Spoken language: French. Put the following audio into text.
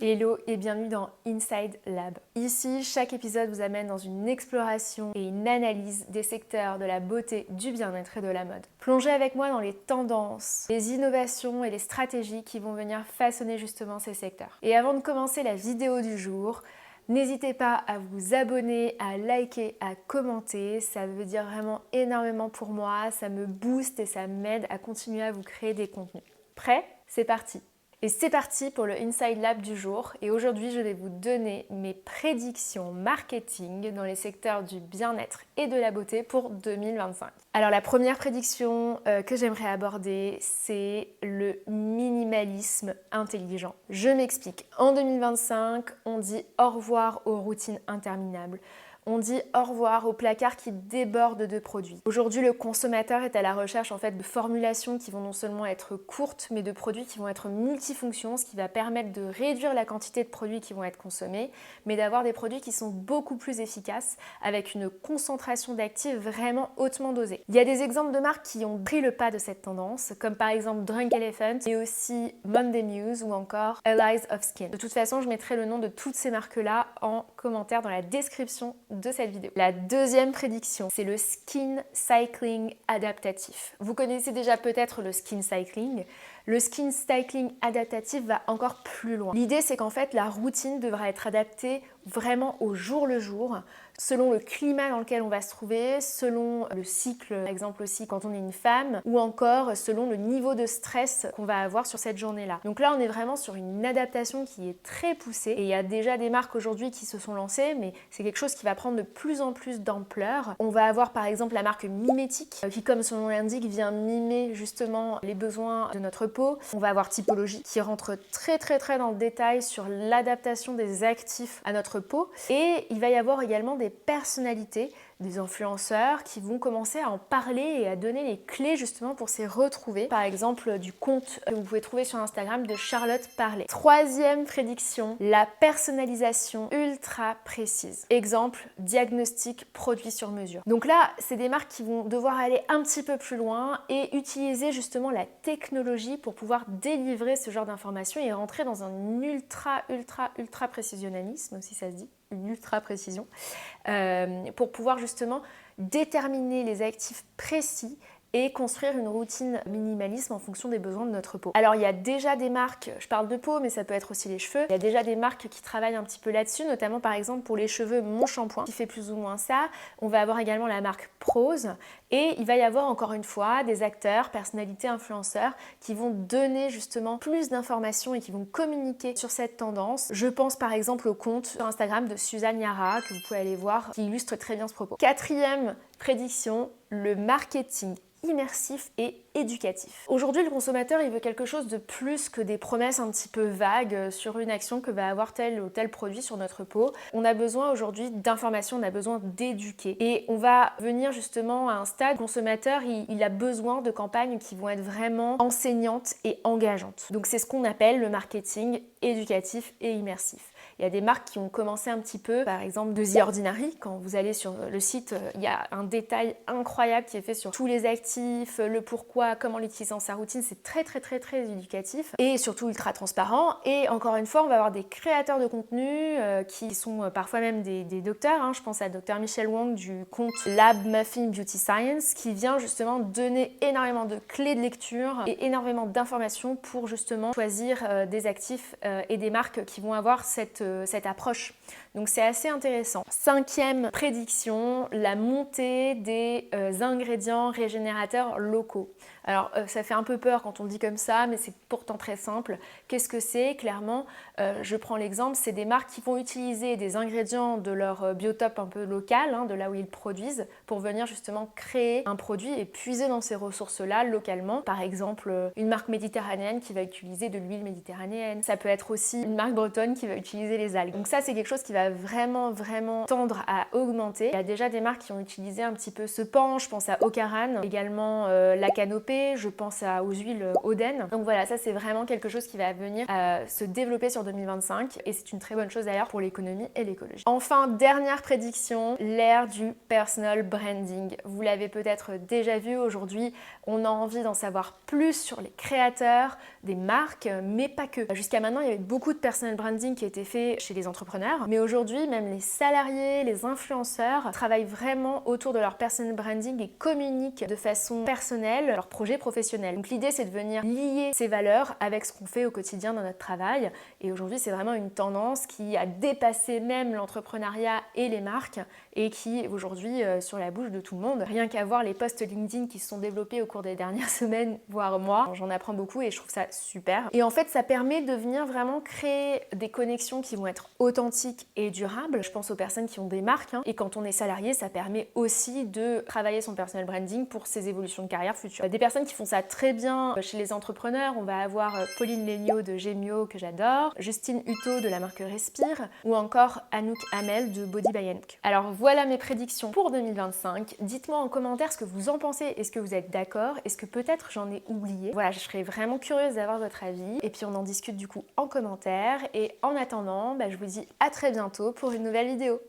Hello et bienvenue dans Inside Lab. Ici, chaque épisode vous amène dans une exploration et une analyse des secteurs de la beauté, du bien-être et de la mode. Plongez avec moi dans les tendances, les innovations et les stratégies qui vont venir façonner justement ces secteurs. Et avant de commencer la vidéo du jour, n'hésitez pas à vous abonner, à liker, à commenter, ça veut dire vraiment énormément pour moi, ça me booste et ça m'aide à continuer à vous créer des contenus. Prêt? C'est parti! Et c'est parti pour le Inside Lab du jour et aujourd'hui je vais vous donner mes prédictions marketing dans les secteurs du bien-être et de la beauté pour 2025. Alors la première prédiction que j'aimerais aborder, c'est le minimalisme intelligent. Je m'explique. En 2025, on dit au revoir aux routines interminables. On dit au revoir aux placards qui débordent de produits. Aujourd'hui, le consommateur est à la recherche en fait de formulations qui vont non seulement être courtes, mais de produits qui vont être multifonctions, ce qui va permettre de réduire la quantité de produits qui vont être consommés, mais d'avoir des produits qui sont beaucoup plus efficaces, avec une concentration d'actifs vraiment hautement dosée. Il y a des exemples de marques qui ont pris le pas de cette tendance, comme par exemple Drunk Elephant, et aussi Monday Muse ou encore Allies of Skin. De toute façon, je mettrai le nom de toutes ces marques-là en commentaire dans la description de cette vidéo. La deuxième prédiction, c'est le skin cycling adaptatif. Vous connaissez déjà peut-être le skin cycling. Le skin cycling adaptatif va encore plus loin. L'idée, c'est qu'en fait, la routine devra être adaptée vraiment au jour le jour, selon le climat dans lequel on va se trouver, selon le cycle, par exemple aussi quand on est une femme, ou encore selon le niveau de stress qu'on va avoir sur cette journée-là. Donc là, on est vraiment sur une adaptation qui est très poussée et il y a déjà des marques aujourd'hui qui se sont lancées, mais c'est quelque chose qui va prendre de plus en plus d'ampleur. On va avoir par exemple la marque Mimetic, qui comme son nom l'indique, vient mimer justement les besoins de notre peau. On va avoir Typologie qui rentre très dans le détail sur l'adaptation des actifs à notre peau. Et il va y avoir également des personnalités, des influenceurs qui vont commencer à en parler et à donner les clés justement pour s'y retrouver. Par exemple du compte que vous pouvez trouver sur Instagram de Charlotte Parler. Troisième prédiction, la personnalisation ultra précise. Exemple, diagnostic produit sur mesure. Donc là, c'est des marques qui vont devoir aller un petit peu plus loin et utiliser justement la technologie pour pouvoir délivrer ce genre d'informations et rentrer dans un ultra précisionnalisme, si ça se dit. Une ultra précision, pour pouvoir justement déterminer les actifs précis et construire une routine minimalisme en fonction des besoins de notre peau. Alors il y a déjà des marques, je parle de peau mais ça peut être aussi les cheveux, il y a déjà des marques qui travaillent un petit peu là-dessus, notamment par exemple pour les cheveux Mon Shampoing qui fait plus ou moins ça. On va avoir également la marque Prose et il va y avoir encore une fois des acteurs, personnalités, influenceurs qui vont donner justement plus d'informations et qui vont communiquer sur cette tendance. Je pense par exemple au compte sur Instagram de Suzanne Yara que vous pouvez aller voir qui illustre très bien ce propos. Quatrième prédiction, le marketing immersif et éducatif. Aujourd'hui, le consommateur, il veut quelque chose de plus que des promesses un petit peu vagues sur une action que va avoir tel ou tel produit sur notre peau. On a besoin aujourd'hui d'informations, on a besoin d'éduquer. Et on va venir justement à un stade, le consommateur, il a besoin de campagnes qui vont être vraiment enseignantes et engageantes. Donc c'est ce qu'on appelle le marketing éducatif et immersif. Il y a des marques qui ont commencé un petit peu, par exemple de The Ordinary. Quand vous allez sur le site, il y a un détail incroyable qui est fait sur tous les actifs, le pourquoi, comment l'utiliser dans sa routine. C'est très éducatif et surtout ultra transparent. Et encore une fois, on va avoir des créateurs de contenu qui sont parfois même des docteurs. Je pense à Dr Michelle Wang du compte Lab Muffin Beauty Science qui vient justement donner énormément de clés de lecture et énormément d'informations pour justement choisir des actifs et des marques qui vont avoir cette approche. Donc c'est assez intéressant. Cinquième prédiction, la montée des ingrédients régénérateurs locaux. Alors ça fait un peu peur quand on dit comme ça, mais c'est pourtant très simple. Qu'est-ce que c'est? Clairement, je prends l'exemple, c'est des marques qui vont utiliser des ingrédients de leur biotope un peu local, de là où ils produisent, pour venir justement créer un produit et puiser dans ces ressources-là localement. Par exemple, une marque méditerranéenne qui va utiliser de l'huile méditerranéenne. Ça peut être aussi une marque bretonne qui va utiliser les algues. Donc ça, c'est quelque chose qui va vraiment tendre à augmenter. Il y a déjà des marques qui ont utilisé un petit peu ce pan, je pense à Ocaran, également la Canopée, développer, je pense aux huiles Oden. Donc voilà, ça c'est vraiment quelque chose qui va venir se développer sur 2025 et c'est une très bonne chose d'ailleurs pour l'économie et l'écologie. Enfin, dernière prédiction, l'ère du personal branding. Vous l'avez peut-être déjà vu aujourd'hui, on a envie d'en savoir plus sur les créateurs, des marques, mais pas que. Jusqu'à maintenant, il y avait beaucoup de personal branding qui était fait chez les entrepreneurs, mais aujourd'hui, même les salariés, les influenceurs travaillent vraiment autour de leur personal branding et communiquent de façon personnelle leur projet professionnel. Donc l'idée, c'est de venir lier ces valeurs avec ce qu'on fait au quotidien dans notre travail. Et aujourd'hui, c'est vraiment une tendance qui a dépassé même l'entrepreneuriat et les marques et qui est aujourd'hui sur la bouche de tout le monde. Rien qu'à voir les posts LinkedIn qui se sont développés au cours des dernières semaines, voire mois, j'en apprends beaucoup et je trouve ça super. Et en fait, ça permet de venir vraiment créer des connexions qui vont être authentiques et durables. Je pense aux personnes qui ont des marques, et quand on est salarié, ça permet aussi de travailler son personal branding pour ses évolutions de carrière futures. Des personnes qui font ça très bien chez les entrepreneurs, on va avoir Pauline Léniaud de Gemio que j'adore, Justine Hutto de la marque Respire ou encore Anouk Hamel de Body by Anouk. Alors voilà mes prédictions pour 2025. Dites-moi en commentaire ce que vous en pensez. Est-ce que vous êtes d'accord? Est-ce que peut-être j'en ai oublié? Voilà, je serais vraiment curieuse d'avoir votre avis. Et puis on en discute du coup en commentaire. Et en attendant, je vous dis à très bientôt pour une nouvelle vidéo.